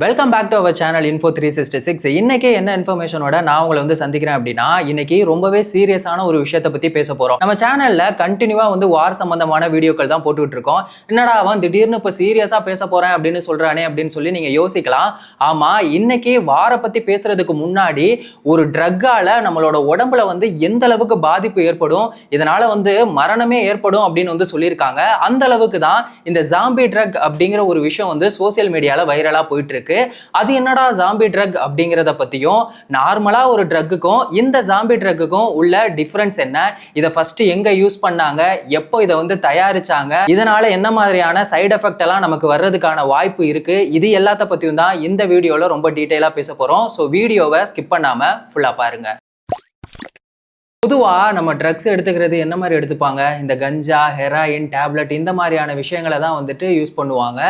Welcome back to our channel Info 366. இன்னைக்கு என்ன இன்ஃபர்மேஷனோட நான் உங்களை சந்திக்கிறேன் அப்படின்னா, இன்னைக்கு ரொம்பவே சீரியஸான ஒரு விஷயத்தை பத்தி பேச போறோம். நம்ம சேனல்ல கண்டினியூவா வார் சம்பந்தமான வீடியோக்கள் தான் போட்டுட்டு இருக்கோம். என்னடா அவன் திடீர்னு இப்ப சீரியஸா பேச போறேன் அப்படின்னு சொல்றானே அப்படின்னு சொல்லி நீங்க யோசிக்கலாம். ஆமா, இன்னைக்கு வார பத்தி பேசுறதுக்கு முன்னாடி ஒரு ட்ரக்கால நம்மளோட உடம்புல எந்த அளவுக்கு பாதிப்பு ஏற்படும், இதனால மரணமே ஏற்படும் அப்படின்னு சொல்லியிருக்காங்க. அந்த அளவுக்கு தான் இந்த ஜாம்பி ட்ரக் அப்படிங்கிற ஒரு விஷயம் சோசியல் மீடியால வைரலா போயிட்டு இருக்கு. அது என்னடா ஜாம்பி ட்ரக் அப்படிங்கறத பத்தியும், நார்மலா ஒரு ட்ரக்குக்கும் இந்த ஜாம்பி ட்ரக்குக்கும் உள்ள டிஃபரன்ஸ் என்ன, இதை ஃபர்ஸ்ட் எங்க யூஸ் பண்ணாங்க, எப்போ இதை தயாரிச்சாங்க, இதனால என்ன மாதிரியான சைடு எஃபெக்ட் எல்லாம் நமக்கு வர்றதுக்கான வாய்ப்பு இருக்கு, இது எல்லாத்த பத்தியும் தான் இந்த வீடியோல ரொம்ப டீடைலா பேச போறோம். ஸோ வீடியோவை ஸ்கிப் பண்ணாம ஃபுல்லா பாருங்க. பொதுவா நம்ம ட்ரக்ஸ் எடுத்துக்கிறது என்ன மாதிரி எடுத்துப்பாங்க, இந்த கஞ்சா, ஹெராயின், டேப்லெட் இந்த மாதிரியான விஷயங்களை தான் யூஸ் பண்ணுவாங்க.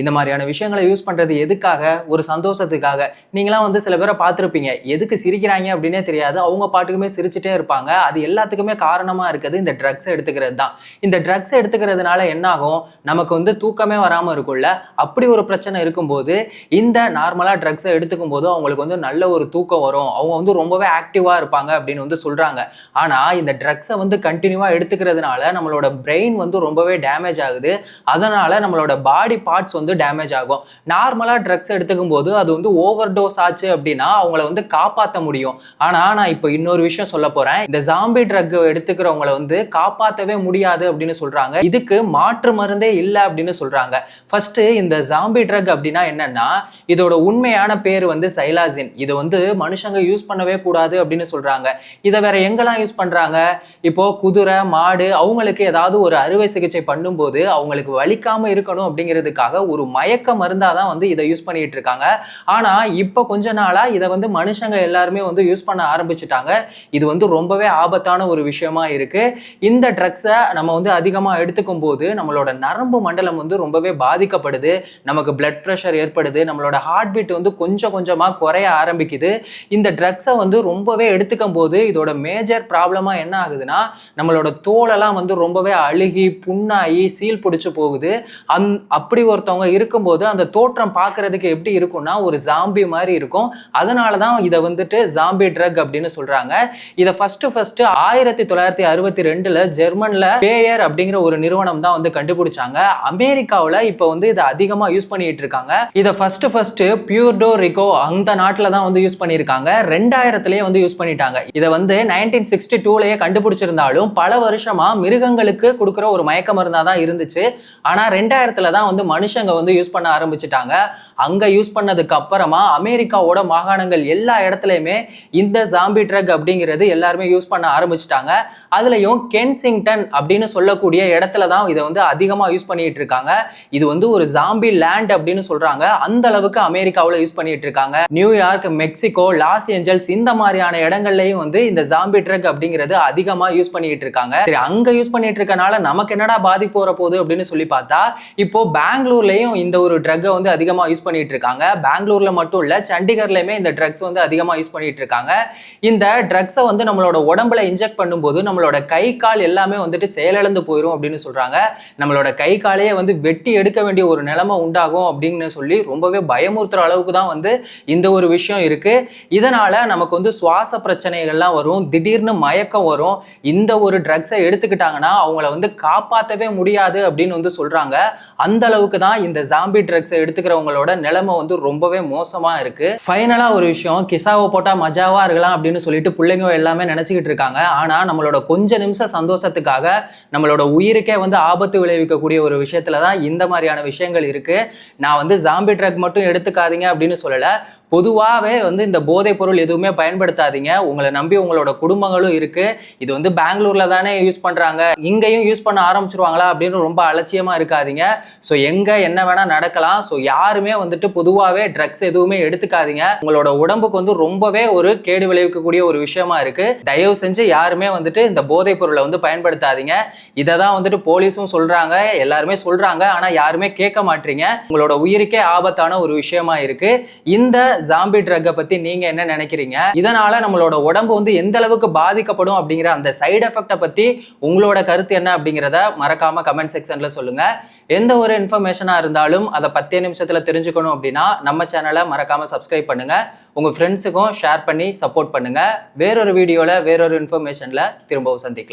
இந்த மாதிரியான விஷயங்களை யூஸ் பண்றது எதுக்காக, ஒரு சந்தோஷத்துக்காக. நீங்களாம் சில பேரை பார்த்துருப்பீங்க, எதுக்கு சிரிக்கிறாங்க அப்படின்னே தெரியாது, அவங்க பாட்டுக்குமே சிரிச்சுட்டே இருப்பாங்க. அது எல்லாத்துக்குமே காரணமா இருக்குது இந்த ட்ரக்ஸ் எடுத்துக்கிறது தான். இந்த ட்ரக்ஸ் எடுத்துக்கிறதுனால என்ன ஆகும், நமக்கு தூக்கமே வராமல் இருக்கும்ல, அப்படி ஒரு பிரச்சனை இருக்கும்போது இந்த நார்மலா ட்ரக்ஸை எடுத்துக்கும் போது அவங்களுக்கு நல்ல ஒரு தூக்கம் வரும், அவங்க ரொம்பவே ஆக்டிவா இருப்பாங்க அப்படின்னு சொல்றாங்க. ஆனா இந்த ட்ரக்ஸை கண்டினியூவா எடுத்துக்கிறதுனால நம்மளோட பிரெயின் ரொம்பவே டேமேஜ் ஆகுது. அதனால நம்மளோட பாடி பார்ட்ஸ் டேமேஜ் ஆகும். நார்மலா ட்ரக்ஸ் எடுத்துக்கும் போது அது ஓவர் டோஸ் ஆச்சு அப்படின்னா அவங்கள காப்பாற்ற முடியும். ஆனா நான் இப்போ இன்னொரு விஷயம் சொல்ல போறேன். இந்த ஜாம்பி ட்ரக் எடுத்துக்கிறவங்களை காப்பாற்றவே முடியாது அப்படின்னு சொல்றாங்க. இதுக்கு மாற்று மருந்தே இல்லை அப்படின்னு சொல்றாங்க. ஃபர்ஸ்ட் இந்த ஜாம்பி ட்ரக் அப்படின்னா என்னன்னா, இதோட உண்மையான பேர் சைலாசின். இது மனுஷங்க யூஸ் பண்ணவே கூடாது அப்படின்னு சொல்றாங்க. இதை வேற எங்க யூஸ் பண்றாங்க, இப்போ குதிரை, மாடு அவங்களுக்கு ஏதாவது ஒரு அறுவை சிகிச்சை பண்ணும்போது அவங்களுக்கு வலிக்காம இருக்கணும் அப்படிங்கிறதுக்காக ஒரு மயக்க மருந்தா தான் இதை யூஸ் பண்ணிட்டு இருக்காங்க. ஆனா இப்போ கொஞ்ச நாளா இதை மனுஷங்க எல்லாருமே யூஸ் பண்ண ஆரம்பிச்சுட்டாங்க. இது ரொம்பவே ஆபத்தான ஒரு விஷயமா இருக்கு. இந்த ட்ரக்ஸை நம்ம அதிகமா எடுத்துக்கும் போது நம்மளோட நரம்பு மண்டலம் ரொம்பவே பாதிக்கப்படுது, நமக்கு பிளட் பிரஷர் ஏற்படுது, நம்மளோட ஹார்ட் பீட் கொஞ்சம் கொஞ்சமா குறைய ஆரம்பிக்குது. இந்த ட்ரக்ஸை ரொம்பவே எடுத்துக்கும் போது இதோட மேஜர் ப்ராப்ளமா என்ன ஆகுதுன்னா, நம்மளோட தோலெல்லாம் ரொம்பவே அழுகி புண்ணாகி சீல் பிடிச்சு போகுது. அப்படி ஒருத்தவங்க இருக்கும்போது அந்த தோற்றம் பார்க்கறதுக்கு எப்படி இருக்கும்னா ஒரு ஜாம்பி மாதிரி இருக்கும். அதனால தான் இதை ஜாம்பி ட்ரக் அப்படின்னு சொல்றாங்க. இதை ஃபர்ஸ்ட் 1962 ஜெர்மன்ல பேயர் அப்படிங்கிற ஒரு நிறுவனம் தான் கண்டுபிடிச்சாங்க. அமெரிக்காவில் இப்போ இதை அதிகமா யூஸ் பண்ணிட்டு இருக்காங்க. இதை ஃபர்ஸ்ட் பியூர்டோ ரிகோ அந்த நாட்டில் தான் யூஸ் பண்ணியிருக்காங்க. 2000 யூஸ் பண்ணிட்டாங்க. இதை 1962 கண்டுபிடிச்சிருந்தாலும் பல வருஷமா மிருகங்களுக்கு கொடுக்குற ஒரு மயக்க மருந்தா தான் இருந்துச்சு. ஆனா 2000 தான் மனுஷங்க யூஸ் பண்ண ஆரம்பிச்சுட்டாங்க. அங்க யூஸ் பண்ணதுக்கு அப்புறமா அமெரிக்காவோட மாகாணங்கள் எல்லா இடத்துலயுமே இந்த ஜாம்பி ட்ரக் அப்படிங்கிறது எல்லாருமே யூஸ் பண்ண ஆரம்பிச்சுட்டாங்க. அதுலயும் கென்சிங்டன் அப்படின்னு சொல்லக்கூடிய இடத்துல தான் இதை அதிகமா யூஸ் பண்ணிட்டு இருக்காங்க. இது ஒரு ஜாம்பி லேண்ட் அப்படின்னு சொல்றாங்க. அந்த அளவுக்கு அமெரிக்காவில் யூஸ் பண்ணிட்டு இருக்காங்க. நியூயார்க், மெக்சிகோ, லாஸ் ஏஞ்சல்ஸ் இந்த மாதிரியான இடங்கள்லயும் இந்த ஜாம்பி ட்ரக் அப்படிங்கிறது அதிகமா யூஸ் பண்ணிட்டு இருக்காங்க. சரி, அங்க யூஸ் பண்ணிட்டு இருக்கனால நமக்கு என்னடா பாதிப்பு வர போகுது அப்படின்னு சொல்லி பார்த்தா, இப்போ பெங்களூர்லயும் இந்த ஒரு ட்ரக்கை அதிகமா யூஸ் பண்ணிட்டு இருக்காங்க. பெங்களூர்ல மட்டும் இல்ல, சண்டிகர்லயுமே இந்த ட்ரக்ஸ் அதிகமா யூஸ் பண்ணிட்டு இருக்காங்க. இந்த ட்ரக்ஸை நம்மளோட உடம்புல இன்ஜெக்ட் பண்ணும்போது நம்மளோட கை கால் எல்லாமே செயலிழந்து போயிடும் அப்படின்னு சொல்றாங்க. நம்மளோட கை காலையே வெட்டி எடுக்க வேண்டிய ஒரு நிலைமை உண்டாகும் அப்படின்னு சொல்லி ரொம்பவே பயமுறுத்துற அளவுக்கு தான் இந்த ஒரு விஷயம் இருக்கு. இதனால நமக்கு சுவாச பிரச்சனைகள்லாம் வரும், திடீர்னு மயக்கம் வரும். இந்த ஒரு ட்ரக்ஸை எடுத்துக்கிட்டாங்கன்னா அவங்கள காப்பாற்றவே முடியாது அப்படின்னு சொல்றாங்க. அந்த அளவுக்கு தான் இந்த ஜாம்பி ட்ரக்ஸை எடுத்துக்கிறவங்களோட நிலைமை ரொம்பவே மோசமா இருக்கு. ஃபைனலா ஒரு விஷயம், கிசாவை போட்டா மஜாவா இருக்கலாம் அப்படின்னு சொல்லிட்டு பிள்ளைங்க எல்லாமே நினைச்சுக்கிட்டு இருக்காங்க. ஆனா நம்மளோட கொஞ்ச நிமிஷம் சந்தோஷத்துக்காக நம்மளோட உயிருக்கே ஆபத்து விளைவிக்கக்கூடிய ஒரு விஷயத்துல தான் இந்த மாதிரியான விஷயங்கள் இருக்கு. நான் ஜாம்பி ட்ரக் மட்டும் எடுத்துக்காதீங்க அப்படின்னு சொல்லல, பொதுவாகவே இந்த போதைப் பொருள் எதுவுமே பயன்படுத்தாதீங்க. உங்களை நம்பி உங்களோட குடும்பங்களும் இருக்கு. இது பெங்களூர்ல தானே யூஸ் பண்றாங்க, இங்கேயும் யூஸ் பண்ண ஆரம்பிச்சிருவாங்களா அப்படின்னு ரொம்ப அலட்சியமா இருக்காதீங்க. ஸோ எங்க என்ன வேணா நடக்கலாம். ஸோ யாருமே பொதுவாகவே ட்ரக்ஸ் எதுவுமே எடுத்துக்காதீங்க. உங்களோட உடம்புக்கு ரொம்பவே ஒரு கேடு விளைவிக்கக்கூடிய ஒரு விஷயமா இருக்கு. தயவு செஞ்சு யாருமே இந்த போதைப் பொருளை பயன்படுத்தாதீங்க. இதை தான் போலீஸும் சொல்றாங்க, எல்லாருமே சொல்றாங்க. ஆனா யாருமே கேட்க மாட்டீங்க. உங்களோட உயிருக்கே ஆபத்தான ஒரு விஷயமா இருக்கு. இந்த ஜாம்பி ட்ரக்கை பத்தி நீங்க என்ன நினைக்கிறீங்க? இதனால நம்மளோட உடம்பு எந்த அளவுக்கு பாதிக்கப்படும் அப்படிங்கிற அந்த சைடு எஃபெக்டை பத்தி உங்களோட கருத்து என்ன அப்படிங்கிறத மறக்காம கமெண்ட் செக்ஷன்ல சொல்லுங்க. எந்த ஒரு இன்ஃபர்மேஷனா இருந்தாலும் அதை 10 நிமிஷத்துல தெரிஞ்சுக்கணும் அப்படின்னா நம்ம சேனலை மறக்காம சப்ஸ்கிரைப் பண்ணுங்க. உங்க ஃப்ரெண்ட்ஸுக்கும் ஷேர் பண்ணி சப்போர்ட் பண்ணுங்க. வேறொரு வீடியோல வேறொரு இன்ஃபர்மேஷன்ல திரும்பவும் சந்திக்கலாம்.